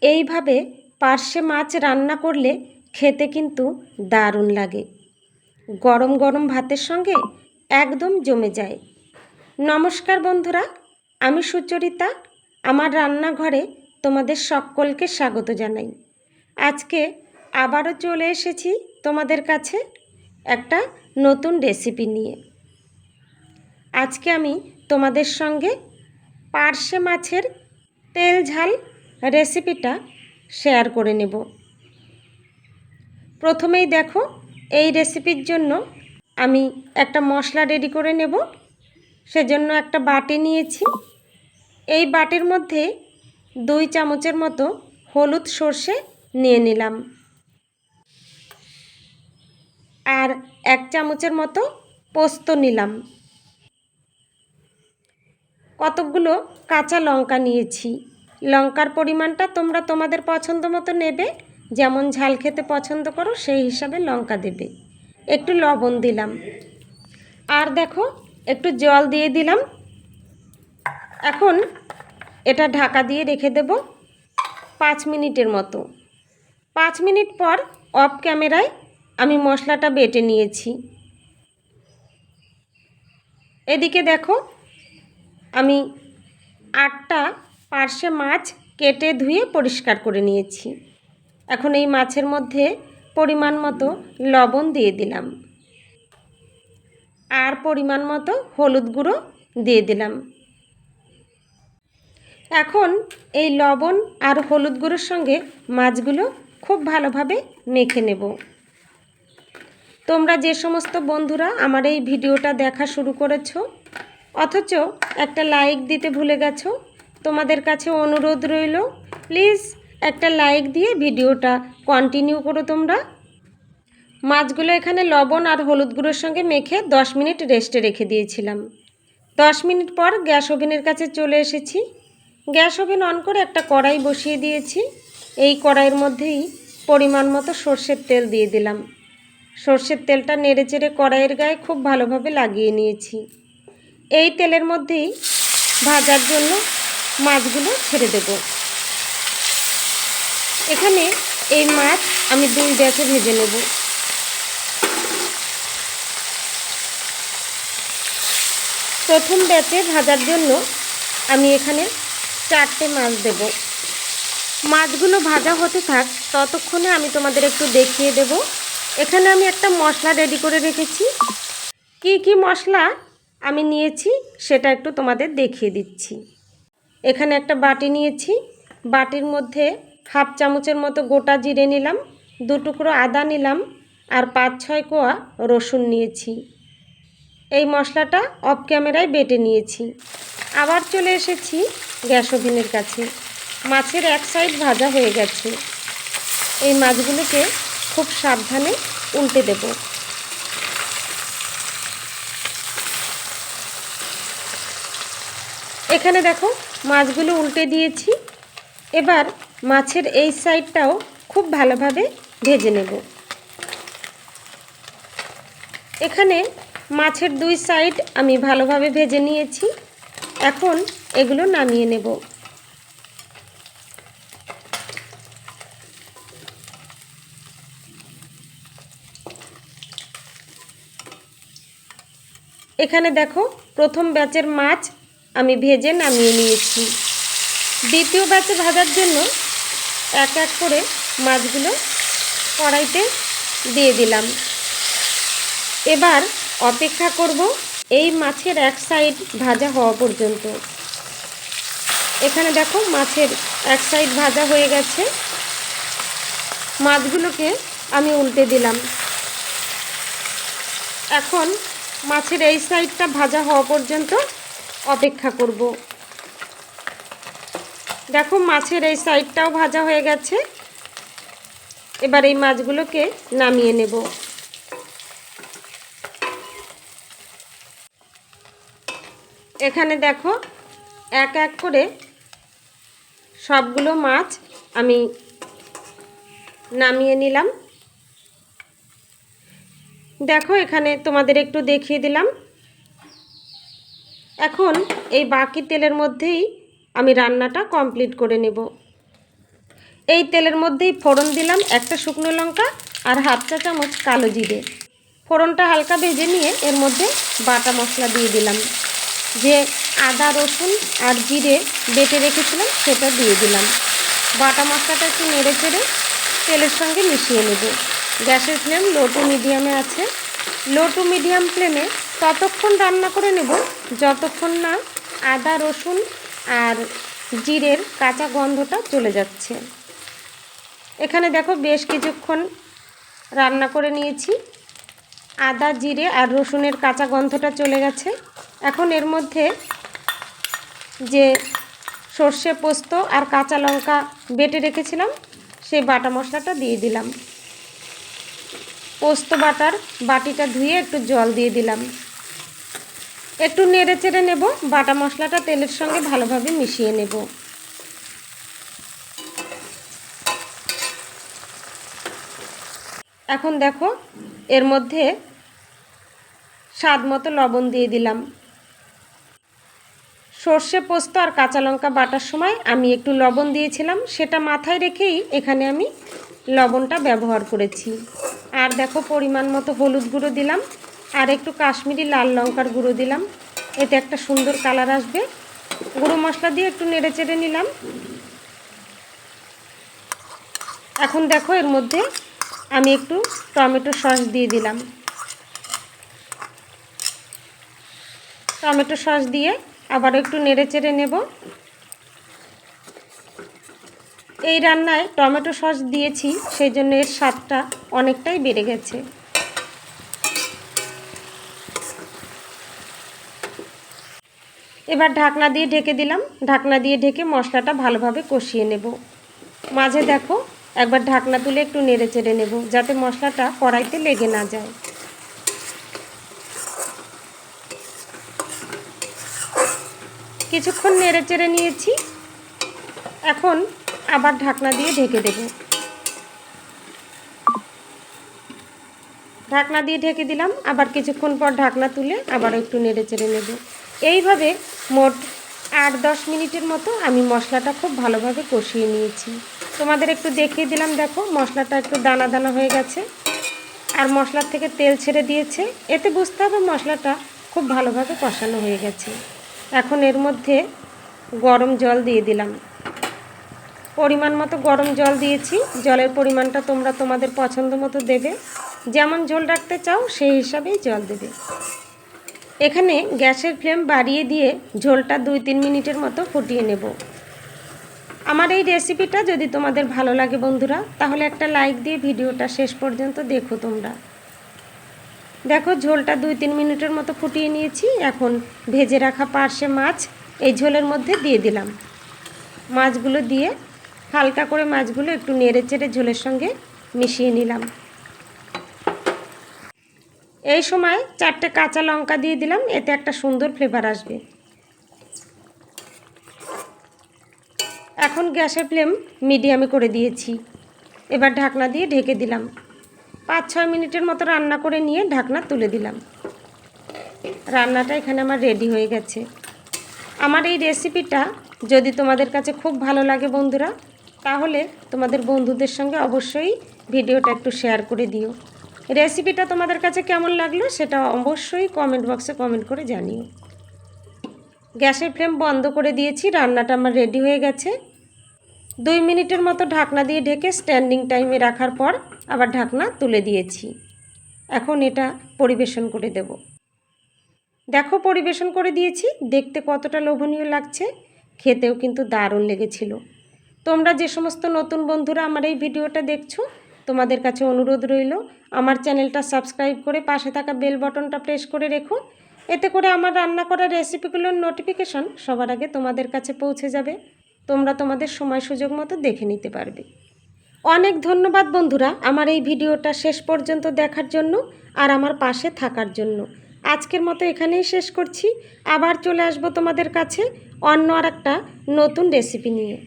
এইভাবে পার্শে মাছ রান্না করলে খেতে কিন্তু দারুণ লাগে। গরম গরম ভাতের সঙ্গে একদম জমে যায়। নমস্কার বন্ধুরা, আমি সুচরিতা। আমার রান্নাঘরে তোমাদের সকলকে স্বাগত জানাই। আজকে আবারও চলে এসেছি তোমাদের কাছে একটা নতুন রেসিপি নিয়ে। আজকে আমি তোমাদের সঙ্গে পার্শে মাছের তেল ঝাল রেসিপিটা শেয়ার করে নেব। প্রথমেই দেখো, এই রেসিপির জন্য আমি একটা মশলা রেডি করে নেব। সেজন্য একটা বাটি নিয়েছি। এই বাটির মধ্যে 2 চামচের মতো হলুদ সর্ষে নিয়ে নিলাম, আর 1 চামচের মতো পোস্ত নিলাম। কতগুলো কাঁচা লঙ্কা নিয়েছি। লঙ্কার পরিমাণটা তোমরা তোমাদের পছন্দ মতো নেবে, যেমন ঝাল খেতে পছন্দ করো সেই হিসাবে লঙ্কা দেবে। একটু লবণ দিলাম, আর দেখো একটু জল দিয়ে দিলাম। এখন এটা ঢাকা দিয়ে রেখে দেব 5 মিনিটের মতো। 5 মিনিট পর অফ ক্যামেরায় আমি মশলাটা বেটে নিয়েছি। এদিকে দেখো, আমি 8টা পার্শে মাছ কেটে ধুয়ে পরিষ্কার করে নিয়েছি। এখন এই মাছের মধ্যে পরিমাণ মতো লবণ দিয়ে দিলাম, আর পরিমাণ মতো হলুদ গুঁড়ো দিয়ে দিলাম। এখন এই লবণ আর হলুদ গুঁড়োর সঙ্গে মাছগুলো খুব ভালোভাবে মেখে নেব। তোমরা যে সমস্ত বন্ধুরা আমার এই ভিডিওটা দেখা শুরু করেছো অথচ একটা লাইক দিতে ভুলে গেছো, তোমাদের কাছে অনুরোধ রইল, প্লিজ একটা লাইক দিয়ে ভিডিওটা কন্টিনিউ করো তোমরা। মাছগুলো এখানে লবণ আর হলুদ গুঁড়োর সঙ্গে মেখে 10 মিনিট রেস্টে রেখে দিয়েছিলাম। 10 মিনিট পর গ্যাস ওভেনের কাছে চলে এসেছি। গ্যাস ওভেন অন করে একটা কড়াই বসিয়ে দিয়েছি। এই কড়াইয়ের মধ্যেই পরিমাণ মতো সর্ষের তেল দিয়ে দিলাম। সর্ষের তেলটা নেড়েচেড়ে কড়াইয়ের গায়ে খুব ভালোভাবে লাগিয়ে নিয়েছি। এই তেলের মধ্যেই ভাজার জন্য মাছগুলো ছেড়ে দেব। এখানে এই মাছ আমি 2 ব্যাচে ভেজে নেব। প্রথম ব্যাচে ভাজার জন্য আমি এখানে 4টে মাছ দেব। মাছগুলো ভাজা হতে থাক, ততক্ষণে আমি তোমাদের একটু দেখিয়ে দেব। এখানে আমি একটা মশলা রেডি করে রেখেছি। কি কি মশলা আমি নিয়েছি সেটা একটু তোমাদের দেখিয়ে দিচ্ছি। এখানে একটা বাটি নিয়েছি। বাটির মধ্যে 1/2 চামচের মতো গোটা জিরে নিলাম, 2 টুকরো আদা নিলাম, আর 5-6 কোয়া রসুন নিয়েছি। এই মশলাটা অফ ক্যামেরায় বেটে নিয়েছি। আবার চলে এসেছি গ্যাস ওভেনের কাছে। মাছের এক সাইড ভাজা হয়ে গেছে। এই মাছগুলোকে খুব সাবধানে উল্টে দেব। এখানে দেখো মাছগুলো উল্টে দিয়েছি। এবার মাছের এই সাইডটাও খুব ভালোভাবে ভেজে নেব। এখানে মাছের 2 সাইড আমি ভালোভাবে ভেজে নিয়েছি। এখন এগুলো নামিয়ে নেব। এখানে দেখো প্রথম ব্যাচের মাছ আমি ভেজে নামিয়ে নিয়েছি। দ্বিতীয় ব্যাচে ভাজার জন্য এক এক করে মাছগুলো কড়াইতে দিয়ে দিলাম। এবার অপেক্ষা করব এই মাছের এক সাইড ভাজা হওয়া পর্যন্ত। এখানে দেখো মাছের এক সাইড ভাজা হয়ে গেছে। মাছগুলোকে আমি উল্টে দিলাম। এখন মাছের এই সাইডটা ভাজা হওয়া পর্যন্ত অপেক্ষা করব। দেখো মাছের এই সাইডটাও ভাজা হয়ে গেছে। এবার এই মাছগুলোকে নামিয়ে নেব। এখানে দেখো এক এক করে সবগুলো মাছ আমি নামিয়ে নিলাম। দেখো এখানে তোমাদের একটু দেখিয়ে দিলাম। এখন এই বাকি তেলের মধ্যেই আমি রান্নাটা কমপ্লিট করে নেব। এই তেলের মধ্যেই ফোড়ন দিলাম একটা শুকনো লঙ্কা আর হাফ চা চামচ কালো জিরে। ফোড়নটা হালকা ভেজে নিয়ে এর মধ্যে বাটা মশলা দিয়ে দিলাম। যে আদা রসুন আর জিরে বেটে রেখেছিলাম সেটা দিয়ে দিলাম। বাটা মশলাটা একটু নেড়ে চেড়ে তেলের সঙ্গে মিশিয়ে নেব। গ্যাসের ফ্লেম লো টু মিডিয়ামে আছে। লো টু মিডিয়াম ফ্লেমে ততক্ষণ রান্না করে নেব যতক্ষণ না আদা রসুন আর জিরের কাঁচা গন্ধটা চলে যাচ্ছে। এখানে দেখো বেশ কিছুক্ষণ রান্না করে নিয়েছি। আদা জিরে আর রসুনের কাঁচা গন্ধটা চলে গেছে। এখন এর মধ্যে যে সর্ষে পোস্ত আর কাঁচা লঙ্কা বেটে রেখেছিলাম সেই বাটা মশলাটা দিয়ে দিলাম। পোস্ত বাটার বাটিটা ধুয়ে একটু জল দিয়ে দিলাম। একটু নেড়ে চেড়ে নেব। বাটা মশলাটা তেলের সঙ্গে ভালোভাবে মিশিয়ে নেব। এখন দেখো এর মধ্যে স্বাদ মতো লবণ দিয়ে দিলাম। সর্ষে পোস্ত আর কাঁচা লঙ্কা বাটার সময় আমি একটু লবণ দিয়েছিলাম, সেটা মাথায় রেখেই এখানে আমি লবণটা ব্যবহার করেছি। আর দেখো পরিমাণ মতো হলুদ গুঁড়ো দিলাম আর একটু কাশ্মীরি লাল লঙ্কার গুঁড়ো দিলাম, এতে একটা সুন্দর কালার আসবে। গুঁড়ো মশলা দিয়ে একটু নেড়ে চেড়ে নিলাম। এখন দেখো এর মধ্যে আমি একটু টমেটো সস দিয়ে দিলাম। টমেটো সস দিয়ে আবার একটু নেড়ে চেড়ে নেব। এই রান্নায় টমেটো সস দিয়েছি সেই জন্য এর স্বাদটা অনেকটাই বেড়ে গেছে। এবার ঢাকনা দিয়ে ঢেকে দিলাম। ঢাকনা দিয়ে ঢেকে মশলাটা ভালোভাবে কষিয়ে নেব। মাঝে দেখো একবার ঢাকনা তুলে একটু নেড়ে চেড়ে নেব যাতে মশলাটা কড়াইতে লেগে না যায়। কিছুক্ষণ নেড়ে চেড়ে নিয়েছি। এখন আবার ঢাকনা দিয়ে ঢেকে দেব। ঢাকনা দিয়ে ঢেকে দিলাম। আবার কিছুক্ষণ পর ঢাকনা তুলে আবার একটু নেড়ে চেড়ে নেব। এইভাবে মোট 8-10 মিনিটের মতো আমি মশলাটা খুব ভালোভাবে কষিয়ে নিয়েছি। তোমাদের একটু দেখিয়ে দিলাম। দেখো মশলাটা একটু দানা দানা হয়ে গেছে আর মশলার থেকে তেল ছেড়ে দিয়েছে। এতে বুঝতে হবে মশলাটা খুব ভালোভাবে কষানো হয়ে গেছে। এখন এর মধ্যে গরম জল দিয়ে দিলাম। পরিমাণ মতো গরম জল দিয়েছি। জলের পরিমাণটা তোমরা তোমাদের পছন্দ মতো দেবে, যেমন ঝোল রাখতে চাও সেই হিসাবেই জল দেবে। এখানে গ্যাসের ফ্লেম বাড়িয়ে দিয়ে ঝোলটা 2-3 মিনিটের মতো ফুটিয়ে নেব। আমার এই রেসিপিটা যদি তোমাদের ভালো লাগে বন্ধুরা, তাহলে একটা লাইক দিয়ে ভিডিওটা শেষ পর্যন্ত দেখো তোমরা। দেখো ঝোলটা 2-3 মিনিটের মতো ফুটিয়ে নিয়েছি। এখন ভেজে রাখা পার্শে মাছ এই ঝোলের মধ্যে দিয়ে দিলাম। মাছগুলো দিয়ে হালকা করে মাছগুলো একটু নেড়ে চেড়ে ঝোলের সঙ্গে মিশিয়ে নিলাম। এই সময় 4টে কাঁচা লঙ্কা দিয়ে দিলাম, এতে একটা সুন্দর ফ্লেভার আসবে। এখন গ্যাসের ফ্লেম মিডিয়ামে করে দিয়েছি। এবার ঢাকনা দিয়ে ঢেকে দিলাম। 5-6 মিনিটের মতো রান্না করে নিয়ে ঢাকনা তুলে দিলাম। রান্নাটা এখানে আমার রেডি হয়ে গেছে। আমার এই রেসিপিটা যদি তোমাদের কাছে খুব ভালো লাগে বন্ধুরা, তাহলে তোমাদের বন্ধুদের সঙ্গে অবশ্যই ভিডিওটা একটু শেয়ার করে দিও। রেসিপিটা তোমাদের কাছে কেমন লাগলো সেটা অবশ্যই কমেন্ট বক্সে কমেন্ট করে জানিও। গ্যাসের ফ্লেম বন্ধ করে দিয়েছি। রান্নাটা আমার রেডি হয়ে গেছে। 2 মিনিটের মতো ঢাকনা দিয়ে ঢেকে স্ট্যান্ডিং টাইমে রাখার পর আবার ঢাকনা তুলে দিয়েছি। এখন এটা পরিবেশন করে দেব। দেখো পরিবেশন করে দিয়েছি। দেখতে কতটা লোভনীয় লাগছে, খেতেও কিন্তু দারুণ লেগেছিল। তোমরা যে সমস্ত নতুন বন্ধুরা আমার এই ভিডিওটা দেখছো, তোমাদের কাছে অনুরোধ রইল আমার চ্যানেলটা সাবস্ক্রাইব করে পাশে থাকা বেল বাটনটা প্রেস করে রেখো। এতে করে আমার রান্না করা রেসিপিগুলোর নোটিফিকেশন সবার আগে তোমাদের কাছে পৌঁছে যাবে। তোমরা তোমাদের সময় সুযোগ মতো দেখে নিতে পারবে। অনেক ধন্যবাদ বন্ধুরা আমার এই ভিডিওটা শেষ পর্যন্ত দেখার জন্য আর আমার পাশে থাকার জন্য। আজকের মতো এখানেই শেষ করছি। আবার চলে আসবো তোমাদের কাছে অন্য আর একটা নতুন রেসিপি নিয়ে।